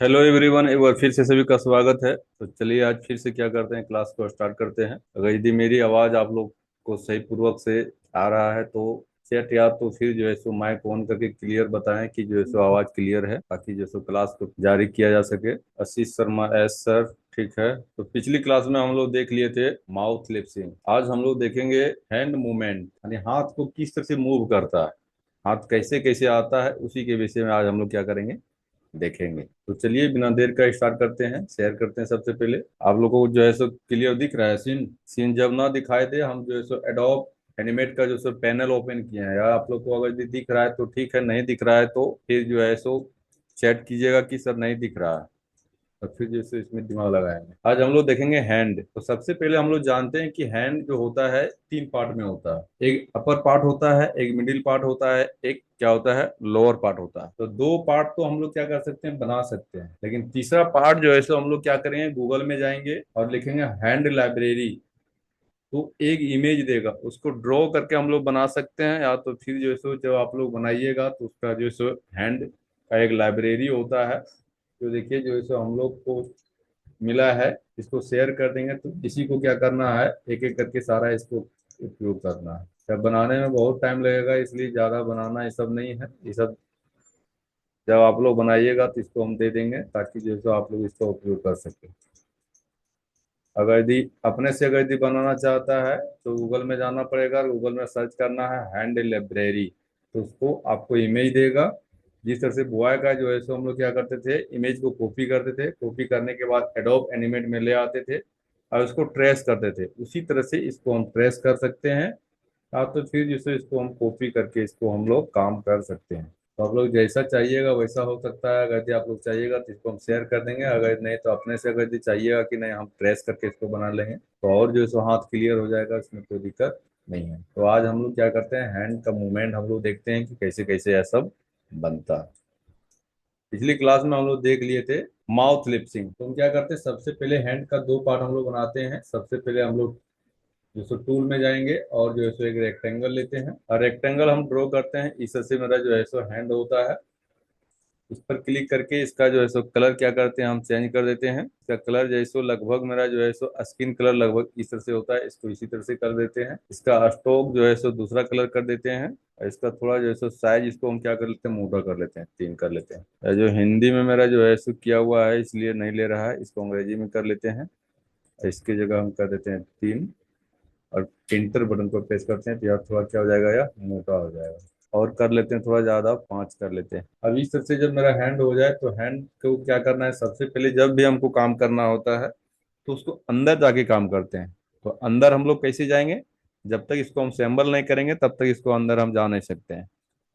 Hello everyone, एक बार फिर से सभी का स्वागत है। तो चलिए आज फिर से क्या करते हैं, क्लास को स्टार्ट करते हैं। अगर यदि मेरी आवाज़ आप लोग को सही पूर्वक से आ रहा है तो चैट या तो फिर जो है सो माइक ऑन करके क्लियर बताएं कि जो है सो आवाज़ क्लियर है, ताकि जो है सो क्लास को जारी किया जा सके। आशीष शर्मा एस सर, ठीक है। तो पिछली क्लास में हम लोग देख लिए थे माउथ लिप्सिंग। आज हम लोग देखेंगे हैंड मूवमेंट, यानी हाथ को किस तरह से मूव करता है, हाथ कैसे कैसे आता है, उसी के विषय में आज हम लोग क्या करेंगे, देखेंगे। तो चलिए बिना देर का स्टार्ट करते हैं, शेयर करते हैं। सबसे पहले आप लोगों को जो है सो क्लियर दिख रहा है सीन। सीन जब ना दिखाई दे, हम जो है सो एडोब एनिमेट का जो सो पैनल ओपन किए हैं, या आप लोग को अगर दिख रहा है तो ठीक है, नहीं दिख रहा है तो फिर जो है सो चैट कीजिएगा कि सर नहीं दिख रहा है, और फिर जैसे इसमें दिमाग लगाएंगे। आज हम लोग देखेंगे हैंड। तो सबसे पहले हम लोग जानते हैं कि हैंड जो होता है तीन पार्ट में होता है। एक अपर पार्ट होता है, एक मिडिल पार्ट होता है, एक क्या होता है, लोअर पार्ट होता है। तो दो पार्ट तो हम लोग क्या कर सकते हैं, बना सकते हैं, लेकिन तीसरा पार्ट जो है सो हम लोग क्या करेंगे, गूगल में जाएंगे और लिखेंगे हैंड लाइब्रेरी। तो एक इमेज देगा, उसको ड्रॉ करके हम लोग बना सकते हैं, या तो फिर जो है सो जब आप लोग बनाइएगा तो उसका जो है सो हैंड का एक लाइब्रेरी होता है। तो देखिए जो है सो हम लोग को मिला है, इसको शेयर कर देंगे। तो इसी को क्या करना है, एक एक करके सारा इसको उपयोग करना है। जब बनाने में बहुत टाइम लगेगा, इसलिए ज़्यादा बनाना ये सब नहीं है। ये सब जब आप लोग बनाइएगा तो इसको हम दे देंगे, ताकि जो है सो आप लोग इसका उपयोग कर सकें। अगर यदि अपने से अगर यदि बनाना चाहता है तो गूगल में जाना पड़ेगा, गूगल में सर्च करना है हैंड लाइब्रेरी। तो उसको आपको इमेज देगा। जिस तरह से बुआई का जो है सो हम लोग क्या करते थे, इमेज को कॉपी करते थे, कॉपी करने के बाद एडोब एनिमेट में ले आते थे और उसको ट्रेस करते थे। उसी तरह से इसको हम ट्रेस कर सकते हैं, या तो फिर जिससे इसको हम कॉपी करके इसको हम लोग काम कर सकते हैं। तो आप लोग जैसा चाहिएगा वैसा हो सकता है। अगर यदि आप लोग चाहिएगा तो इसको हम शेयर कर देंगे, अगर नहीं तो अपने से अगर यदि चाहिएगा कि नहीं हम ट्रेस करके इसको बना लेंगे तो और जो है सो हाथ क्लियर हो जाएगा, इसमें कोई दिक्कत नहीं है। तो आज हम लोग क्या करते हैं, हैंड का मूवमेंट हम लोग देखते हैं कि कैसे कैसे यह सब बनता है। पिछली क्लास में हम लोग देख लिए थे माउथ लिप्सिंग। तो हम क्या करते हैं, सबसे पहले हैंड का दो पार्ट हम लोग बनाते हैं। सबसे पहले हम लोग जो सो टूल में जाएंगे और जो है सो एक रेक्टेंगल लेते हैं, और रेक्टेंगल हम ड्रॉ करते हैं। इस तरह से मेरा जो है सो हैंड होता है। इस पर क्लिक करके इसका जो है सो कलर क्या करते हैं, हम चेंज कर देते हैं। इसका कलर जो है सो लगभग मेरा जो है सो स्किन कलर लगभग इस तरह से होता है, इसको इसी तरह से कर देते हैं। इसका स्ट्रोक जो है सो दूसरा कलर कर देते हैं, और इसका थोड़ा जो है सो साइज इसको हम क्या कर लेते हैं, मोटा कर लेते हैं, तीन कर लेते हैं। और जो हिंदी में मेरा जो है सो किया हुआ है इसलिए नहीं ले रहा है, इसको अंग्रेजी में कर लेते हैं। और इसकी जगह हम कर देते हैं तीन, और इंटर बटन को प्रेस करते हैं तो यार थोड़ा क्या हो जाएगा, या मोटा हो जाएगा। और कर लेते हैं थोड़ा ज्यादा, पांच कर लेते हैं। अब इस तरह से जब मेरा हैंड हो जाए तो हैंड को क्या करना है, सबसे पहले जब भी हमको काम करना होता है तो उसको अंदर जाके काम करते हैं। तो अंदर हम लोग कैसे जाएंगे, जब तक इसको हम असेंबल नहीं करेंगे तब तक इसको अंदर हम जा नहीं सकते हैं।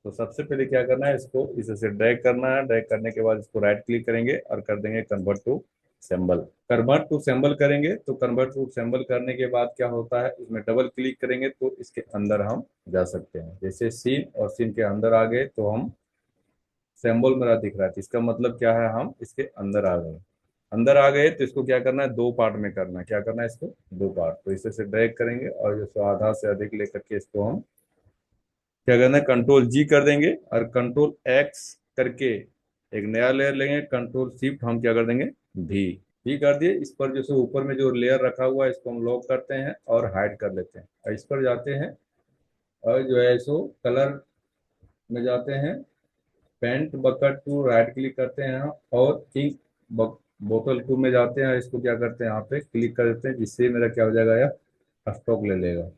तो सबसे पहले क्या करना है, इसको इस तरह से ड्रैग करना है। ड्रैग करने के बाद इसको राइट क्लिक करेंगे और कर देंगे convert to symbol. Convert to symbol करेंगे तो कन्वर्ट टू सिंबल करने के बाद क्या होता है, इसमें डबल क्लिक करेंगे तो इसके अंदर हम जा सकते हैं। जैसे सीन, और सीन के अंदर आ गए तो हम सिंबल मेरा दिख रहा है, तो इसका मतलब क्या है, हम इसके अंदर आ गए। अंदर आ गए तो इसको क्या करना है, दो पार्ट में करना है। क्या करना है, इसको दो पार्ट। तो इसे से ड्रैग करेंगे और जो आधा से अधिक लेकर के इसको हम क्या करना है, कंट्रोल जी कर देंगे और कंट्रोल एक्स करके एक नया लेयर लेंगे। कंट्रोल शिफ्ट हम क्या कर देंगे, भी कर दिए। इस पर जो सो ऊपर में जो लेयर रखा हुआ है इसको हम लॉक करते हैं और हाइड कर लेते हैं। और इस पर जाते हैं और जो है सो कलर में जाते हैं, paint bucket to right click करते हैं और इंक बोतल टू में जाते हैं। इसको क्या करते हैं, यहाँ पे क्लिक कर देते हैं, जिससे मेरा क्या हो जाएगा, यह स्टॉक ले लेगा।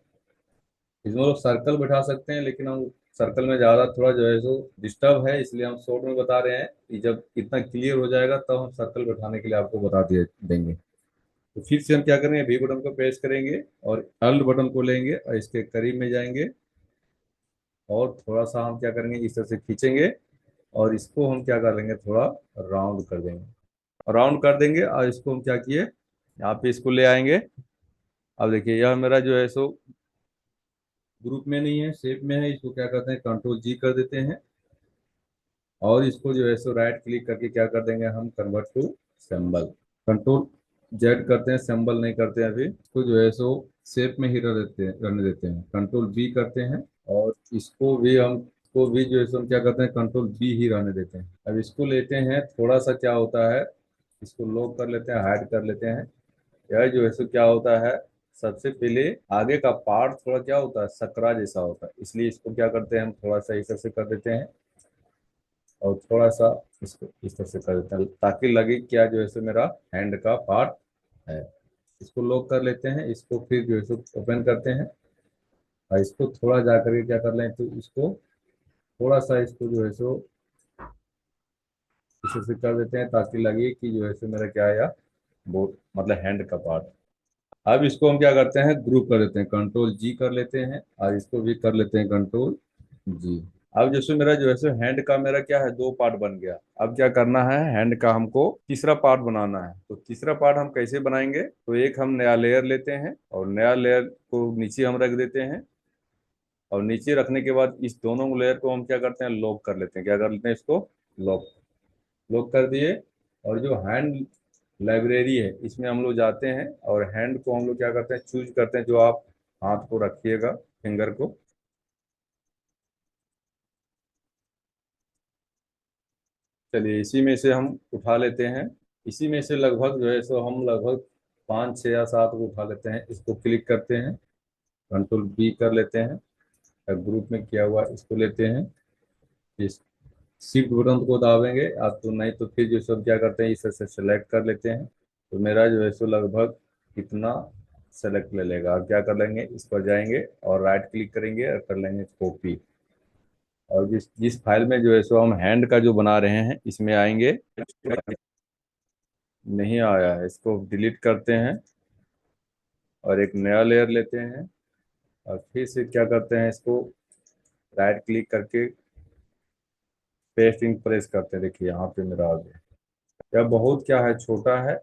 इसमें लोग सर्कल बैठा सकते हैं, लेकिन हम सर्कल में ज़्यादा थोड़ा जो है सो डिस्टर्ब है, इसलिए हम शॉर्ट में बता रहे हैं कि जब इतना क्लियर हो जाएगा तब हम सर्कल बैठाने के लिए आपको बता दिए देंगे। तो फिर से हम क्या करेंगे, वी बटन को प्रेस करेंगे और अल्ट बटन को लेंगे और इसके करीब में जाएंगे, और थोड़ा सा हम क्या करेंगे, इस तरह से खींचेंगे और इसको हम क्या कर लेंगे, थोड़ा राउंड कर देंगे। राउंड कर देंगे और इसको हम क्या किए, यहाँ पे इसको ले आएंगे। अब देखिए यह मेरा जो है सो ग्रुप में नहीं है, शेप में है। इसको क्या करते हैं, कंट्रोल जी कर देते हैं और इसको जो है सो राइट क्लिक करके क्या कर देंगे, हम convert to symbol. Control Z करते हैं, सिंबल नहीं करते हैं अभी। इसको जो है सो शेप में ही रहने देते हैं। कंट्रोल बी करते हैं और इसको भी हम को भी जो है सो हम क्या करते हैं, कंट्रोल बी ही रहने देते हैं। अब इसको लेते हैं, थोड़ा सा क्या होता है, इसको लॉक कर लेते हैं, हाइड कर लेते हैं। यह जो है सो क्या होता है, सबसे पहले आगे का पार्ट थोड़ा क्या होता है, सकरा जैसा होता है, इसलिए इसको क्या करते हैं, हम थोड़ा सा इस तरह से कर देते हैं और थोड़ा सा इसको इस तरह से कर देते हैं, ताकि लगे क्या जो है सो मेरा हैंड का पार्ट है। इसको लॉक कर लेते हैं, इसको फिर जो है सो ओपन करते हैं और इसको थोड़ा जा करके क्या कर लें, तो इसको थोड़ा सा इसको जो है सो इस तरह से कर देते हैं, ताकि लगे कि जो है सो मेरा क्या है, या वो मतलब हैंड का पार्ट। अब इसको हम क्या करते हैं, ग्रुप कर देते हैं, कंट्रोल जी कर लेते हैं और इसको भी कर लेते हैं कंट्रोल जी। अब जैसे मेरा जो है सो हैंड का मेरा क्या है, दो पार्ट बन गया। अब क्या करना है, हैंड का हमको तीसरा पार्ट बनाना है। तो तीसरा पार्ट हम कैसे बनाएंगे, तो एक हम नया लेयर लेते हैं और नया लेयर को नीचे हम रख देते हैं और नीचे रखने के बाद इस दोनों लेयर को हम क्या करते हैं, लॉक कर लेते हैं। क्या कर लेते हैं, इसको लॉक लॉक कर दिए। और जो हैंड लाइब्रेरी है, इसमें हम लोग जाते हैं और हैंड को हम लोग क्या करते हैं, चूज करते हैं, जो आप हाथ को रखिएगा, फिंगर को। चलिए इसी में से हम उठा लेते हैं। इसी में से लगभग जो है सो हम लगभग 5 6 या 7 को उठा लेते हैं। इसको क्लिक करते हैं, कंट्रोल बी कर लेते हैं और ग्रुप में किया हुआ इसको लेते हैं। इस शिफ्ट बटन को दाबेंगे आप, तो नहीं तो फिर जो सब क्या करते हैं, इसे से सेलेक्ट कर लेते हैं। तो मेरा जो है सो लगभग कितना सेलेक्ट ले लेगा। अब क्या कर लेंगे, इस पर जाएंगे और राइट क्लिक करेंगे और कर लेंगे कॉपी। और जिस जिस फाइल में जो है सो हम हैंड का जो बना रहे हैं, इसमें आएंगे। नहीं आया है, इसको डिलीट करते हैं और एक नया लेयर लेते हैं और फिर से क्या करते हैं, इसको राइट क्लिक करके पेस्ट इन प्रेस करते हैं। देखिए यहाँ पे मेरा आ गया। यह बहुत क्या है, छोटा है।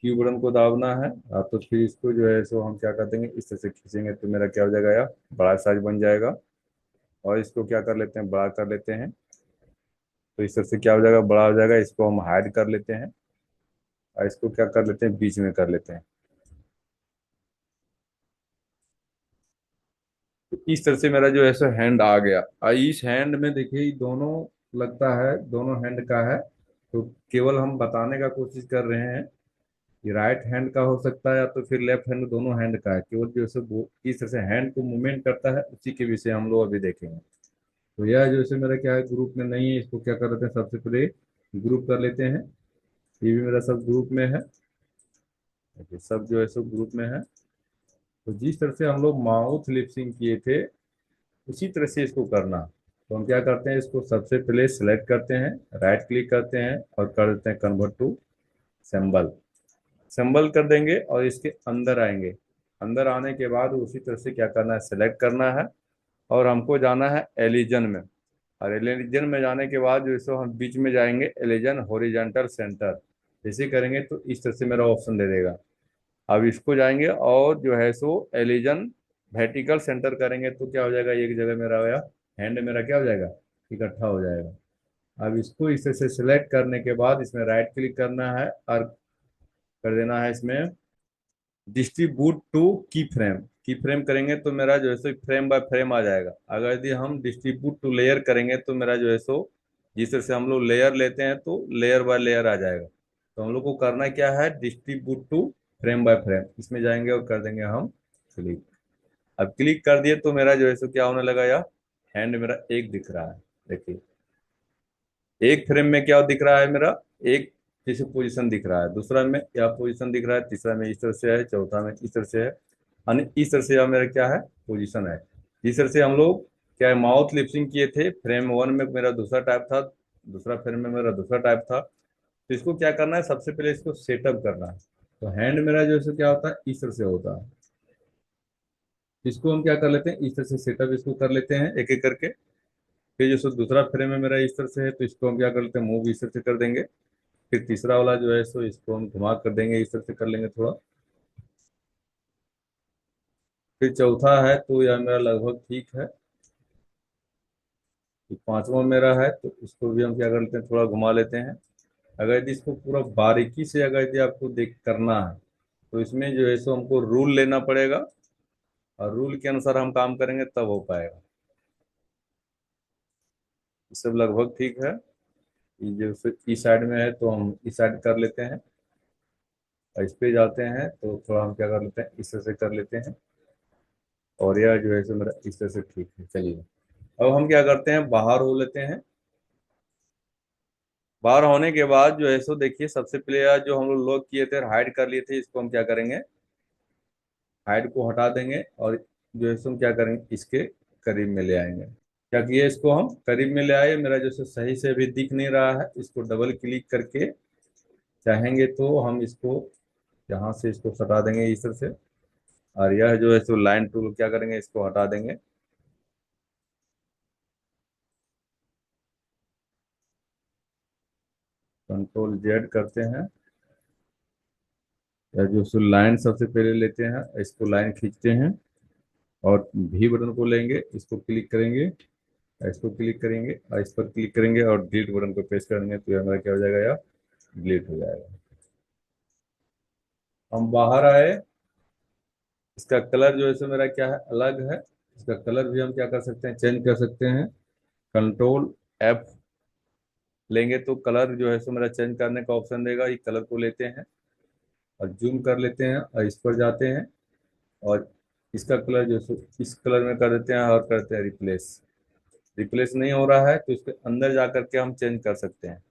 क्यू बटन को दाबना है। तो फिर इसको जो है सो हम क्या कर देंगे, इस तरह से खींचेंगे तो मेरा क्या हो जाएगा, या बड़ा साइज बन जाएगा। और इसको क्या कर लेते हैं, बड़ा कर लेते हैं। तो इस तरह से क्या हो जाएगा, बड़ा हो जाएगा। इसको हम हाइड कर लेते हैं और इसको क्या कर लेते हैं, बीच में कर लेते हैं। तो इस तरह से मेरा जो है सो हैंड आ गया। और इस हैंड में देखिए, ये दोनों लगता है, दोनों हैंड का है। तो केवल हम बताने का कोशिश कर रहे हैं कि राइट हैंड का हो सकता है या तो फिर लेफ्ट हैंड, दोनों हैंड का है। केवल जो है सो किस तरह से हैंड को मूवमेंट करता है, उसी के विषय हम लोग अभी देखेंगे। तो यह जो है मेरा क्या है, ग्रुप में नहीं है। इसको क्या कर लेते हैं, सबसे पहले ग्रुप कर लेते हैं। ये भी मेरा सब ग्रुप में है। देखिए, सब जो है सो ग्रुप में है। तो जिस तरह से हम लोग माउथ लिपसिंग किए थे, उसी तरह से इसको करना। तो हम क्या करते हैं, इसको सबसे पहले सेलेक्ट करते हैं, राइट क्लिक करते हैं और कर देते हैं कन्वर्ट टू सिंबल। सिंबल कर देंगे और इसके अंदर आएंगे। अंदर आने के बाद उसी तरह से क्या करना है, सेलेक्ट करना है और हमको जाना है एलिजन में। और एलिजन में जाने के बाद जो सो हम बीच में जाएंगे, एलिजन हॉरिजॉन्टल सेंटर। जैसे करेंगे तो इस तरह से मेरा ऑप्शन दे देगा। अब इसको जाएंगे और जो है सो एलिजन वर्टिकल सेंटर करेंगे तो क्या हो जाएगा, एक जगह मेरा होया, हैंड मेरा क्या हो जाएगा, इकट्ठा हो जाएगा। अब इसको इस तरह से सिलेक्ट करने के बाद इसमें राइट क्लिक करना है और कर देना है इसमें डिस्ट्रीब्यूट टू की फ्रेम। की फ्रेम करेंगे तो मेरा जो है सो फ्रेम बाय फ्रेम आ जाएगा। अगर यदि हम डिस्ट्रीब्यूट टू लेयर करेंगे तो मेरा जो है सो, जिस तरह से हम लोग लेयर लेते हैं तो लेयर बाय लेयर आ जाएगा। तो हम लोग को करना क्या है, distribute to frame by frame, इसमें जाएंगे और कर देंगे हम क्लिक। अब क्लिक कर दिए तो मेरा जो है सो क्या होने लगा, या हैंड मेरा एक दिख रहा है। देखिए, एक फ्रेम में क्या दिख रहा है मेरा, एक जैसे पोजीशन दिख रहा है, दूसरा में क्या पोजीशन दिख रहा है, तीसरा में इस तरह से है, चौथा में इस तरह से है। यानी इस तरह से यह मेरा क्या है, पोजीशन है। इस तरह से हम लोग क्या है, माउथ लिप्सिंग किए थे। फ्रेम वन में मेरा दूसरा टाइप था, दूसरा फ्रेम में मेरा दूसरा टाइप था। तो इसको क्या करना है, सबसे पहले इसको सेटअप करना है। तो हैंड मेरा जो है क्या होता है, इस तरह से होता है। इसको हम क्या कर लेते हैं, इस तरह से सेटअप इसको कर लेते हैं एक एक करके। फिर जो दूसरा फ्रेम है मेरा इस तरह से है, तो इसको हम क्या कर लेते हैं, मूव इस तरह से कर देंगे। फिर तीसरा वाला जो है सो इसको हम घुमा कर देंगे, इस तरह से कर लेंगे थोड़ा। फिर चौथा है तो यह मेरा लगभग ठीक है। फिर पांचवा मेरा है तो इसको भी हम क्या कर लेते हैं, थोड़ा घुमा लेते हैं। अगर यदि इसको पूरा बारीकी से अगर यदि आपको देख करना है, तो इसमें जो है सो हमको रूल लेना पड़ेगा और रूल के अनुसार हम काम करेंगे तब हो पाएगा। ये सब लगभग ठीक है। ये जो इस साइड में है तो हम इस साइड कर लेते हैं, और इस पे जाते हैं तो थोड़ा हम क्या कर लेते हैं, इस तरह से कर लेते हैं। और यह जो है सो मेरा इस तरह से ठीक है। चलिए अब हम क्या करते हैं, बाहर हो लेते हैं। बाहर होने के बाद जो है सो देखिए, सबसे पहले यार जो हम लोग लॉक किए थे, हाइड कर लिए थे, इसको हम क्या करेंगे, हाइड को हटा देंगे, और जो है सो हम क्या करेंगे, इसके करीब में ले आएंगे। क्या किए, इसको हम करीब में ले आए, मेरा जो है सो सही से अभी दिख नहीं रहा है, इसको डबल क्लिक करके चाहेंगे तो हम इसको यहाँ से इसको हटा देंगे इस तरह से। और यह जो है सो लाइन टूल क्या करेंगे, इसको हटा देंगे। कंट्रोल जेड करते हैं, या जो सो लाइन सबसे पहले लेते हैं, इसको लाइन खींचते हैं, और भी बटन को लेंगे, इसको क्लिक करेंगे, इसको क्लिक करेंगे, और इस पर क्लिक करेंगे, और डिलीट बटन को प्रेस करेंगे, तो ये हमारा क्या हो जाएगा, या डिलीट हो जाएगा। हम बाहर आए, इसका कलर जो है सो मेरा क्या है, अलग है। इसका कलर भी हम क्या कर सकते हैं, चेंज कर सकते हैं। कंट्रोल एफ लेंगे तो कलर जो है सो मेरा चेंज करने का ऑप्शन देगा। ये कलर को लेते हैं और जूम कर लेते हैं, और इस पर जाते हैं, और इसका कलर जो है सो इस कलर में कर देते हैं, और करते हैं रिप्लेस। रिप्लेस नहीं हो रहा है तो इसके अंदर जा करके हम चेंज कर सकते हैं।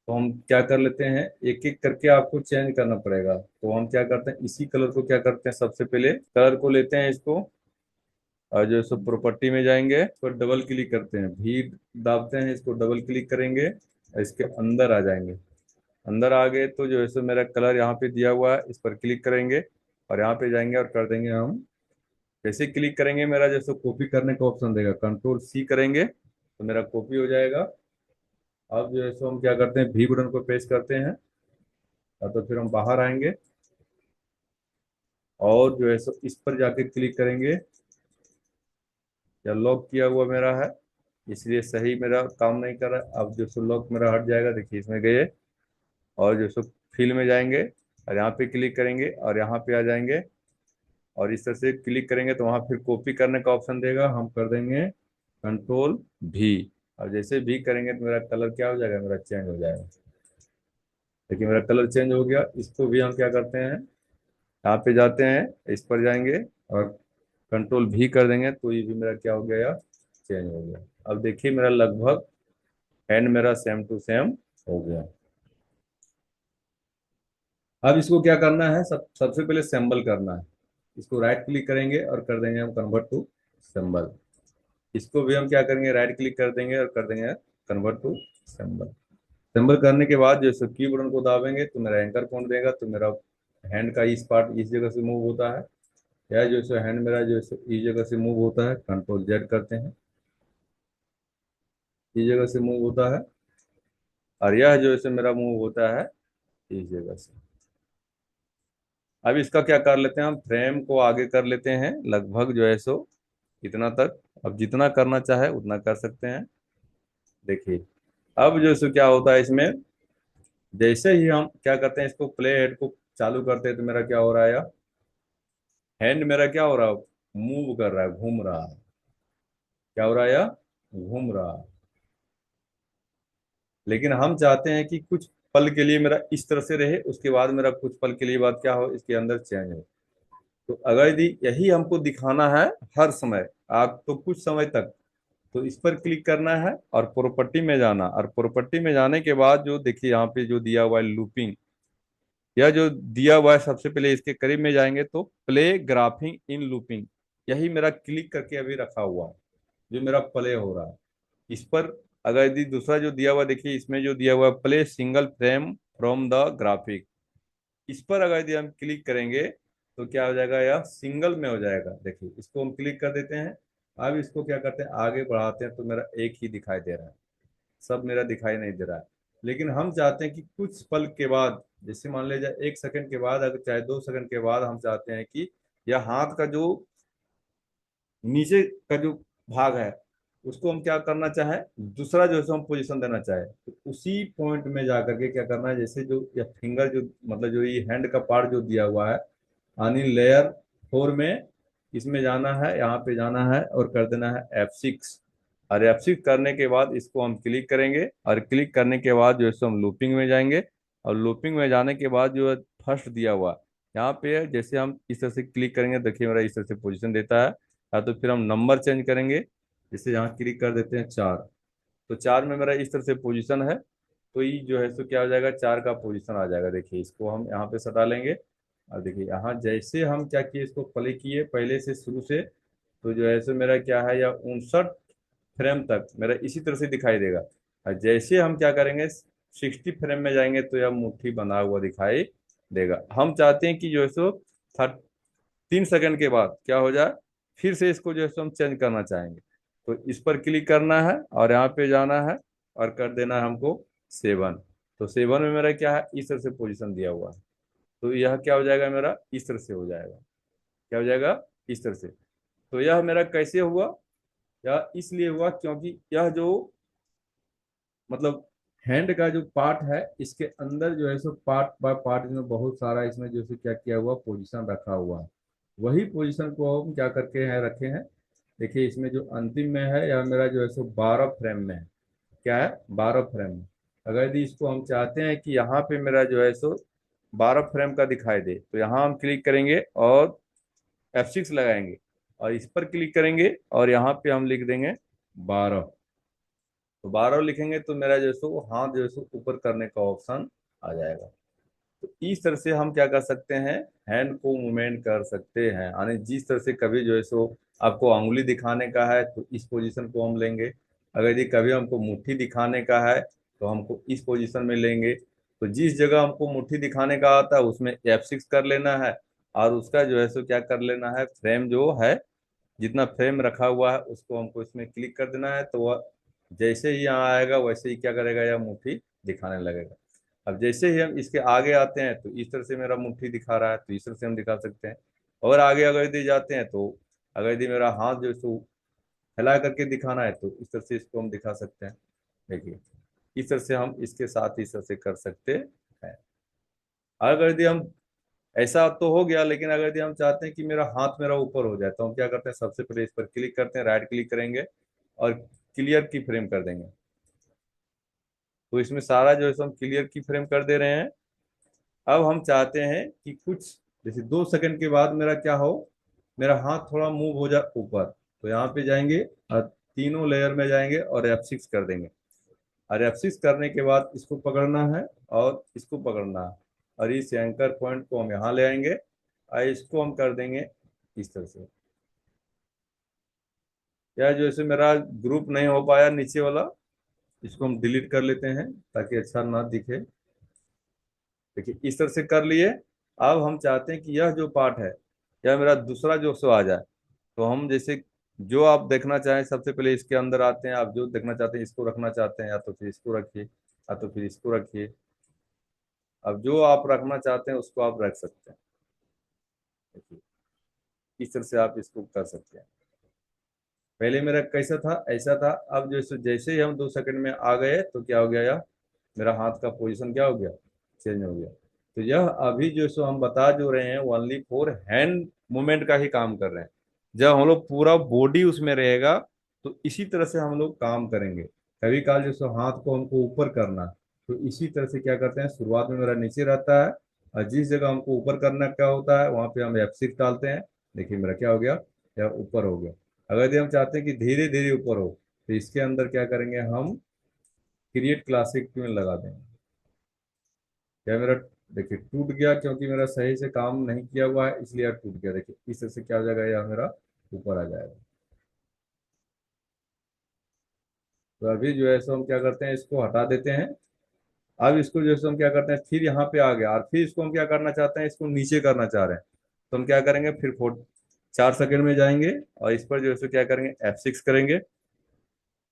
तो हम क्या कर लेते हैं, एक एक करके आपको चेंज करना पड़ेगा। तो हम क्या करते हैं, इसी कलर को क्या करते हैं, सबसे पहले कलर को लेते हैं इसको, और जो है सो प्रॉपर्टी में जाएंगे, इस पर डबल क्लिक करते हैं, भी दाबते हैं, इसको डबल क्लिक करेंगे, और इसके अंदर आ जाएंगे। अंदर आ गए तो जो है सो मेरा कलर यहाँ पे दिया हुआ है, इस पर क्लिक करेंगे, और यहाँ पे जाएंगे और कर देंगे हम। जैसे क्लिक करेंगे, मेरा जैसे कॉपी करने का ऑप्शन देगा, कंट्रोल सी करेंगे तो मेरा कॉपी हो जाएगा। अब जो है सो हम क्या करते हैं, भी बटन को प्रेस करते हैं, और तो फिर हम बाहर आएंगे, और जो है सो इस पर जाके क्लिक करेंगे। या लॉक किया हुआ मेरा है, इसलिए सही मेरा काम नहीं कर रहा। अब जो सो लॉक मेरा हट जाएगा, देखिए इसमें गए, और जो सो फिल में जाएंगे, और यहाँ पे क्लिक करेंगे, और यहाँ पे आ जाएंगे, और इस तरह से क्लिक करेंगे तो वहां फिर कॉपी करने का ऑप्शन देगा, हम कर देंगे कंट्रोल भी। और जैसे भी करेंगे तो मेरा कलर क्या हो जाएगा, मेरा चेंज हो जाएगा। देखिए मेरा कलर चेंज हो गया। इसको भी हम क्या करते हैं, यहाँ पे जाते हैं, इस पर जाएंगे, और कंट्रोल भी कर देंगे, तो ये भी मेरा क्या हो गया, चेंज हो गया। अब देखिए मेरा लगभग हैंड मेरा सेम टू सेम हो गया। अब इसको क्या करना है, सबसे पहले सिंबल करना है। इसको राइट क्लिक करेंगे और कर देंगे हम कन्वर्ट टू सिंबल। इसको भी हम क्या करेंगे, राइट क्लिक कर देंगे और कर देंगे कन्वर्ट टू सिंबल। सिंबल करने के बाद जैसे की बटन को दाबेंगे तो मेरा एंकर पॉइंट देगा, तो मेरा हैंड का इस पार्ट इस जगह से मूव होता है, या जो है हैंड मेरा जो है इस जगह से मूव होता है, कंट्रोल जेड करते हैं, इस जगह से मूव होता है। और यह जो है मेरा मूव होता है इस जगह से। अब इसका क्या कर लेते हैं, हम फ्रेम को आगे कर लेते हैं, लगभग जो है सो इतना तक। अब जितना करना चाहे उतना कर सकते हैं। देखिए अब जो है सो क्या होता है इसमें, जैसे ही हम क्या करते हैं, इसको प्ले हेड को चालू करते हैं, तो मेरा क्या हो रहा है, हैंड मेरा क्या हो रहा है, मूव कर रहा है, घूम रहा है। क्या हो रहा है, घूम रहा है। लेकिन हम चाहते हैं कि कुछ पल के लिए मेरा इस तरह से रहे, उसके बाद मेरा कुछ पल के लिए बाद क्या हो, इसके अंदर चेंज हो। तो अगर यदि यही हमको दिखाना है हर समय, आप तो कुछ समय तक, तो इस पर क्लिक करना है और प्रॉपर्टी में जाना, और प्रॉपर्टी में जाने के बाद जो देखिए यहाँ पे जो दिया हुआ है लूपिंग, यह जो दिया हुआ है, सबसे पहले इसके करीब में जाएंगे तो प्ले ग्राफिंग इन लूपिंग, यही मेरा क्लिक करके अभी रखा हुआ है, जो मेरा प्ले हो रहा है। इस पर अगर यदि दूसरा जो दिया हुआ, देखिए इसमें जो दिया हुआ है play single frame from the graphic, इस पर अगर यदि हम क्लिक करेंगे तो क्या हो जाएगा, यह सिंगल में हो जाएगा। देखिए इसको हम क्लिक कर देते हैं। अब इसको क्या करते हैं, आगे बढ़ाते हैं, तो मेरा एक ही दिखाई दे रहा है, सब मेरा दिखाई नहीं दे रहा है। लेकिन हम चाहते हैं कि कुछ पल के बाद, जैसे मान लीजिए 1 सेकंड के बाद, अगर चाहे 2 सेकंड के बाद, हम चाहते हैं कि यह हाथ का जो नीचे का जो भाग है, उसको हम क्या करना चाहें, दूसरा जो है सो हम पोजीशन देना चाहें, तो उसी पॉइंट में जा करके क्या करना है, जैसे जो या फिंगर जो मतलब जो ये हैंड का पार्ट जो दिया हुआ है, यानी लेयर 4 में इसमें जाना है, यहाँ पे जाना है, और कर देना है F6। और F6 करने के बाद इसको हम क्लिक करेंगे, और क्लिक करने के बाद जो है सो हम लूपिंग में जाएंगे। और लूपिंग में जाने के बाद जो है फर्स्ट दिया हुआ यहाँ पे, जैसे हम इस तरह से क्लिक करेंगे, देखिए मेरा इस तरह से पोजीशन देता है। या तो फिर हम नंबर चेंज करेंगे, जैसे यहाँ क्लिक कर देते हैं 4, तो 4 में मेरा इस तरह से पोजीशन है। तो ये जो है सो क्या हो जाएगा, 4 का पोजीशन आ जाएगा। देखिए इसको हम यहाँ पे सटा लेंगे, और देखिए यहाँ जैसे हम क्या किए, इसको प्ले किए पहले से शुरू से, तो जो है सो मेरा क्या है, या 59 फ्रेम तक मेरा इसी तरह से दिखाई देगा। और जैसे हम क्या करेंगे, 60 फ्रेम में जाएंगे तो यह मुट्ठी बना हुआ दिखाई देगा। हम चाहते हैं कि जो है सो 3 सेकंड के बाद क्या हो जाए, फिर से इसको जो है सो हम चेंज करना चाहेंगे, तो इस पर क्लिक करना है और यहाँ पे जाना है और कर देना है हमको 7। तो 7 में मेरा क्या है, इस तरह से पोजीशन दिया हुआ है। तो यह क्या हो जाएगा, मेरा इस तरह से हो जाएगा। क्या हो जाएगा, इस तरह से। तो यह मेरा कैसे हुआ, यह इसलिए हुआ क्योंकि यह जो मतलब हैंड का जो पार्ट है, इसके अंदर जो है सो पार्ट बाय पार्ट में बहुत सारा इसमें जो है क्या किया हुआ, पोजीशन रखा हुआ है। वही पोजीशन को हम क्या करके हैं, रखे हैं। देखिए इसमें जो अंतिम में है, या मेरा जो है सो 12 फ्रेम में है। क्या है, 12 फ्रेम में। अगर यदि इसको हम चाहते हैं कि यहाँ पे मेरा जो है सो 12 फ्रेम का दिखाई दे, तो यहाँ हम क्लिक करेंगे और F6 लगाएंगे, और इस पर क्लिक करेंगे और यहाँ पे हम लिख देंगे 12। तो 12 लिखेंगे तो मेरा जो है सो हाथ जो है सो ऊपर करने का ऑप्शन आ जाएगा। तो इस तरह से हम क्या कर सकते हैं, हैंड को मूवमेंट कर सकते हैं। यानी जिस तरह से कभी जो है सो आपको उंगली दिखाने का है तो इस पोजीशन को हम लेंगे। अगर यदि कभी हमको मुट्ठी दिखाने का है तो हमको इस पोजीशन में लेंगे। तो जिस जगह हमको मुट्ठी दिखाने का आता है उसमें F6 कर लेना है, और उसका जो है सो क्या कर लेना है, फ्रेम जो है, जितना फ्रेम रखा हुआ है उसको हमको इसमें क्लिक कर देना है। तो वह जैसे ही यहाँ आएगा वैसे ही क्या करेगा, यह मुट्ठी दिखाने लगेगा। अब जैसे ही हम इसके आगे आते हैं तो इस तरह से मेरा मुट्ठी दिखा रहा है, तो इस तरह से हम दिखा सकते हैं। और आगे अगर यदि जाते हैं तो अगर यदि मेरा हाथ जो है सो फैला करके दिखाना है तो इस तरह से इसको हम दिखा सकते हैं। देखिए इस तरह से हम इसके साथ इस तरह से कर सकते हैं। अगर यदि हम ऐसा तो हो गया, लेकिन अगर यदि हम चाहते हैं कि मेरा हाथ मेरा ऊपर हो जाए, तो हम क्या करते हैं, सबसे पहले इस पर क्लिक करते हैं, राइट क्लिक करेंगे और क्लियर की फ्रेम कर देंगे। तो इसमें सारा जो है सो हम क्लियर की फ्रेम कर दे रहे हैं। अब हम चाहते हैं कि कुछ जैसे 2 सेकंड के बाद मेरा क्या हो, मेरा हाथ थोड़ा मूव हो जाए ऊपर। तो यहाँ पे जाएंगे और तीनों लेयर में जाएंगे और F6 कर देंगे। और F6 करने के बाद इसको पकड़ना है और इसको पकड़ना है, और इस एंकर पॉइंट को हम यहाँ ले आएंगे और इसको हम कर देंगे इस तरह से। या जैसे मेरा ग्रुप नहीं हो पाया नीचे वाला, इसको हम डिलीट कर लेते हैं ताकि अच्छा ना दिखे। देखिए इस तरह से कर लिए। अब हम चाहते हैं कि यह जो पार्ट है, यह मेरा दूसरा जो सो आ जाए। तो हम जैसे जो आप देखना चाहें, सबसे पहले इसके अंदर आते हैं। आप जो देखना चाहते हैं, इसको रखना चाहते हैं या तो फिर इसको रखिए, या तो फिर इसको रखिए। अब जो आप रखना चाहते हैं उसको आप रख सकते हैं। देखिए इस तरह से आप इसको कर सकते हैं। पहले मेरा कैसा था, ऐसा था। अब जैसे जैसे ही हम 2 सेकंड में आ गए तो क्या हो गया, यह मेरा हाथ का पोजीशन क्या हो गया, चेंज हो गया। तो यह अभी जो सो हम बता जो रहे हैं ओनली फॉर हैंड मूवमेंट का ही काम कर रहे हैं। जब हम लोग पूरा बॉडी उसमें रहेगा तो इसी तरह से हम लोग काम करेंगे। कभी काल जो सो हाथ को हमको ऊपर करना, तो इसी तरह से क्या करते हैं, शुरुआत में मेरा नीचे रहता है, और जिस जगह हमको ऊपर करना क्या होता है वहां पे हम F6 डालते हैं। देखिए मेरा क्या हो गया, या ऊपर हो गया। अगर यदि हम चाहते हैं कि धीरे धीरे ऊपर हो, तो इसके अंदर क्या करेंगे, हम क्रिएट क्लासिक में लगा देंगे। क्या मेरा देखिए टूट गया, क्योंकि मेरा सही से काम नहीं किया हुआ है इसलिए यार टूट गया। देखिए इस तरह से क्या हो जाएगा, या मेरा ऊपर आ जाएगा। तो अभी जो है सो हम क्या करते हैं, इसको हटा देते हैं। अब इसको जो है सो हम क्या करते हैं, फिर यहाँ पे आ गया और फिर इसको हम क्या करना चाहते हैं, इसको नीचे करना चाह रहे हैं। तो हम क्या करेंगे, फिर 4 सेकंड में जाएंगे और इस पर जो है सो क्या करेंगे, F6 करेंगे।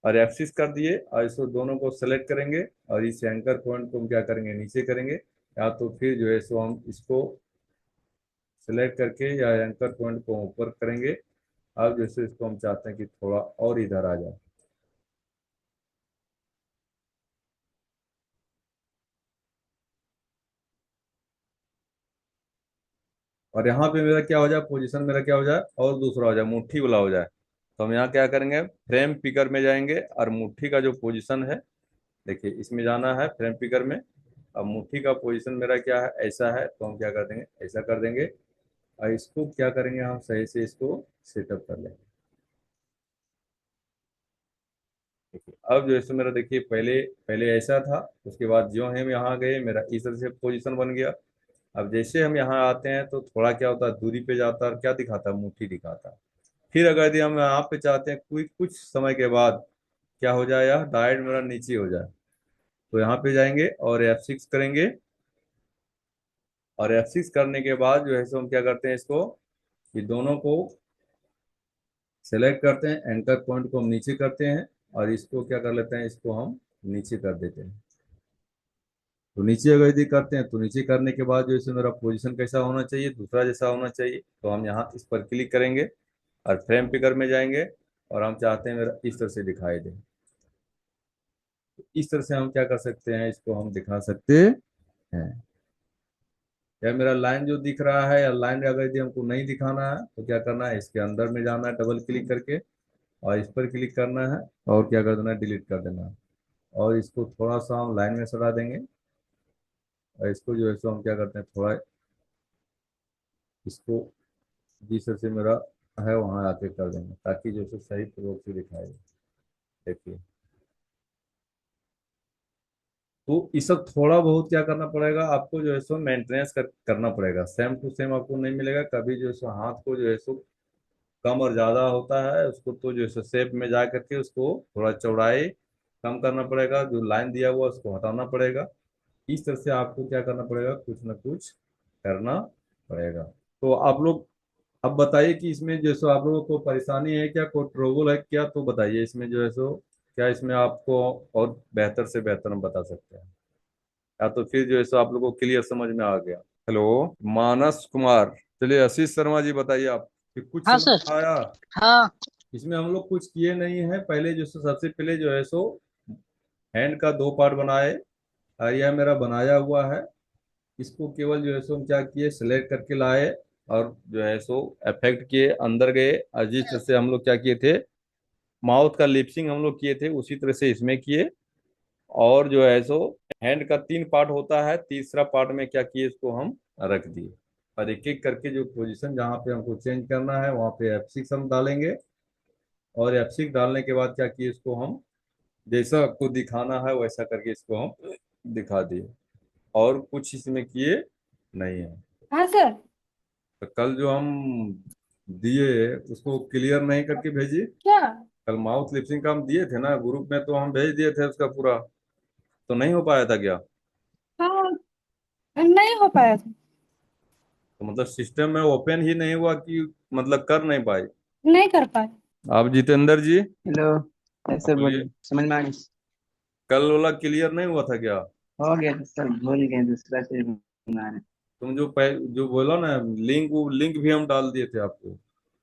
और F6 कर दिए और इसको दोनों को सेलेक्ट करेंगे, और इस एंकर पॉइंट को हम क्या करेंगे, नीचे करेंगे। या तो फिर जो है सो हम इसको सिलेक्ट करके या एंकर पॉइंट को ऊपर करेंगे। अब जैसे इसको हम चाहते हैं कि थोड़ा और इधर आ जाए। और यहाँ पे मेरा क्या हो जाए, पोजीशन मेरा क्या हो जाए, और दूसरा हो जाए, मुट्ठी वाला हो जाए। तो हम यहाँ क्या करेंगे, फ्रेम पिकर में जाएंगे और मुट्ठी का जो पोजीशन है, देखिए इसमें जाना है फ्रेम पिकर में। अब मुट्ठी का पोजीशन मेरा क्या है, ऐसा है, तो हम क्या कर देंगे, ऐसा कर देंगे और इसको क्या करेंगे, हम सही से इसको सेटअप कर लेंगे। देखिए अब जो है सो मेरा, देखिए पहले पहले ऐसा था, उसके बाद जो हम यहाँ गए मेरा इस तरह से पोजीशन बन गया। अब जैसे हम यहाँ आते हैं तो थोड़ा क्या होता है, दूरी पे जाता है और क्या दिखाता है, मुट्ठी दिखाता है। फिर अगर यदि हम यहाँ पे चाहते हैं कोई कुछ समय के बाद क्या हो जाए, यह डायरेक्ट मेरा नीचे हो जाए, तो यहाँ पे जाएंगे और F6 करेंगे। और F6 करने के बाद जो है सो हम क्या करते हैं, इसको ये दोनों को सेलेक्ट करते हैं, एंकर पॉइंट को हम नीचे करते हैं और इसको क्या कर लेते हैं, इसको हम नीचे कर देते हैं। तो नीचे अगर यदि करते हैं तो नीचे करने के बाद जो है सो मेरा पोजीशन कैसा होना चाहिए, दूसरा जैसा होना चाहिए। तो हम यहाँ इस पर क्लिक करेंगे और फ्रेम पिकर में जाएंगे और हम चाहते हैं मेरा इस तरह से दिखाई दे। तो इस तरह से हम क्या कर सकते हैं, इसको हम दिखा सकते हैं। या मेरा लाइन जो दिख रहा है, या लाइन अगर यदि हमको नहीं दिखाना है तो क्या करना है, इसके अंदर में जाना है डबल क्लिक करके और इस पर क्लिक करना है और क्या कर देना है, डिलीट कर देना है। और इसको थोड़ा सा हम लाइन में सटा देंगे और इसको जो है सो हम क्या करते हैं, थोड़ा इसको जिस तरह से मेरा है वहां आके कर देंगे, ताकि जो है सही प्रयोग से दिखाई दे। देखिए तो ये सब थोड़ा बहुत क्या करना पड़ेगा आपको, जो है सो मेंटेनेंस करना पड़ेगा। सेम टू सेम आपको नहीं मिलेगा कभी, जो है सो हाथ को जो है सो कम और ज्यादा होता है, उसको तो जो है शेप में जा करके उसको थोड़ा चौड़ाई कम करना पड़ेगा, जो लाइन दिया हुआ उसको हटाना पड़ेगा। इस तरह से आपको क्या करना पड़ेगा, कुछ ना कुछ करना पड़ेगा। तो आप लोग अब बताइए कि इसमें जो है सो आप लोगों को परेशानी है क्या, कोई ट्रबल है क्या, तो बताइए इसमें जो है सो क्या इसमें आपको और बेहतर से बेहतर हम बता सकते हैं, या तो फिर जो है सो आप लोगों को क्लियर समझ में आ गया। हेलो, मानस कुमार। चलिए आशीष शर्मा जी बताइए आप कि कुछ हाँ समझ सर। में आया। हाँ। इसमें हम लोग कुछ किए नहीं है, पहले जो सो सबसे पहले जो है सो हैंड का दो पार्ट बनाए और यह मेरा बनाया हुआ है। इसको केवल जो है सो हम क्या किए, सिलेक्ट करके लाए और जो है सो इफेक्ट किए, अंदर गए और जिस तरह से हम लोग क्या किए थे, माउथ का लिपसिंग हम लोग किए थे उसी तरह से इसमें किए। और जो है सो हैंड का तीन पार्ट होता है, तीसरा पार्ट में क्या किए, इसको हम रख दिए और एक एक करके जो पोजीशन जहाँ पे हमको चेंज करना है वहाँ पे F6 हम डालेंगे। और F6 डालने के बाद क्या किए, इसको हम जैसा आपको दिखाना है वैसा करके इसको हम दिखा दिए, और कुछ इसमें किए नहीं है। हाँ सर। तो कल जो हम दिए उसको क्लियर नहीं करके भेजी। क्या? कल माउथ लिप्सिंग का हम दिए थे ना ग्रुप में, तो हम भेज दिए थे उसका पूरा, तो नहीं हो पाया था क्या? हाँ, नहीं हो पाया था। तो मतलब सिस्टम में ओपन ही नहीं हुआ कि मतलब कर नहीं पाए? नहीं कर पाए। आप जितेंद्र जी, हेलो। आप ऐसे बोलिए, बोलिए, समझ में आ गई। कल वाला क्लियर नहीं हुआ था क्या? हो गया तो सर, भूल गए दूसरा से बना रहे। तुम जो बोला ना लिंक, वो लिंक भी हम डाल दिए थे आपको,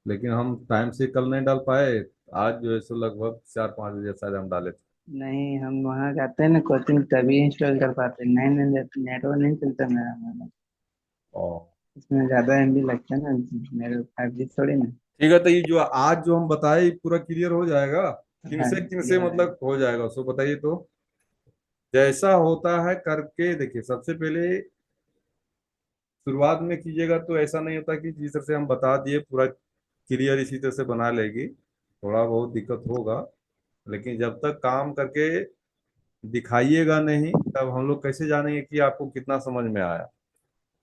लेकिन हम टाइम से कल नहीं डाल पाए। आज जो है सो लगभग 4-5 बजे शायद हम डाले थे। नहीं, हम वहाँ जाते हैं ना कोचिंग, तभी इंस्टॉल कर पाते हैं। नहीं नहीं, नेटवर्क नहीं चलता मेरा मोबाइल। ओ, इसमें ज्यादा एमबी लगता है ना, मेरे 5G थोड़ी ना। ठीक है, तो ये जो आज जो हम बताए ये पूरा क्लियर हो जाएगा, हाँ, किन ये से हो मतलब हो जाएगा उसको बताइए तो। जैसा होता है करके देखिए, सबसे पहले शुरुआत में कीजिएगा तो ऐसा नहीं होता कि जिस तरह से हम बता दिए पूरा क्लियर इसी तरह से बना लेगी, थोड़ा बहुत दिक्कत होगा। लेकिन जब तक काम करके दिखाइएगा नहीं तब हम लोग कैसे जानेंगे कि आपको कितना समझ में आया।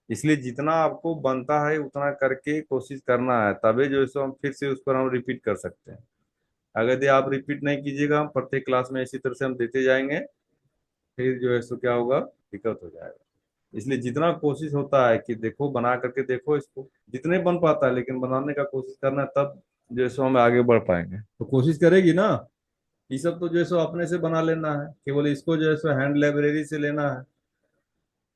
इसलिए जितना आपको बनता है उतना करके कोशिश करना है, तभी जो है सो हम फिर से उस पर हम रिपीट कर सकते हैं। अगर यदि आप रिपीट नहीं कीजिएगा, हम प्रत्येक क्लास में इसी तरह से हम देते जाएंगे, फिर जो है सो क्या होगा, दिक्कत हो जाएगा। इसलिए जितना कोशिश होता है कि देखो बना करके देखो इसको, जितने बन पाता है, लेकिन बनाने का कोशिश करना है, तब जो है सो हम आगे बढ़ पाएंगे। तो कोशिश करेगी ना, ये सब तो जो है सो अपने से बना लेना है, केवल इसको जो है सो हैंड लाइब्रेरी से लेना है।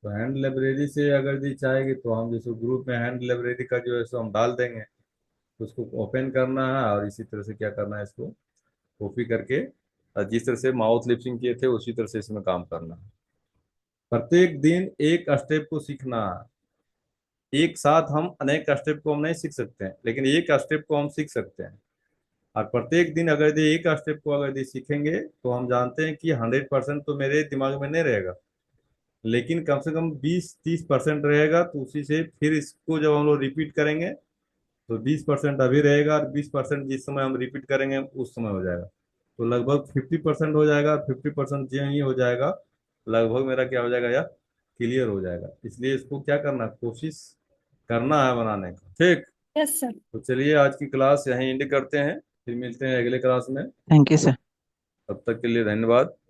तो हैंड लाइब्रेरी से अगर जी चाहेगी तो हम जैसे ग्रुप में हैंड लाइब्रेरी का जो है सो हम डाल देंगे, तो उसको ओपन करना है और इसी तरह से क्या करना है, इसको कॉपी करके और जिस तरह से माउथ लिप्सिंग किए थे उसी तरह से इसमें काम करना है। प्रत्येक दिन एक स्टेप को सीखना है। एक साथ हम अनेक स्टेप को हम नहीं सीख सकते हैं, लेकिन एक स्टेप को हम सीख सकते हैं। और प्रत्येक दिन अगर यदि एक स्टेप को अगर यदि सीखेंगे तो हम जानते हैं कि 100% तो मेरे दिमाग में नहीं रहेगा, लेकिन कम से कम 20-30% रहेगा। तो उसी से फिर इसको जब हम लोग रिपीट करेंगे तो 20% अभी रहेगा, और 20% जिस समय हम रिपीट करेंगे उस समय हो जाएगा। तो लगभग 50% हो जाएगा। 50% जो ही हो जाएगा, लगभग मेरा क्या हो जाएगा, यह क्लियर हो जाएगा। इसलिए इसको क्या करना, कोशिश करना है बनाने का। ठीक। Yes sir. तो चलिए आज की क्लास यहीं एंड करते हैं, फिर मिलते हैं अगले क्लास में। Thank you sir. तब तक के लिए धन्यवाद।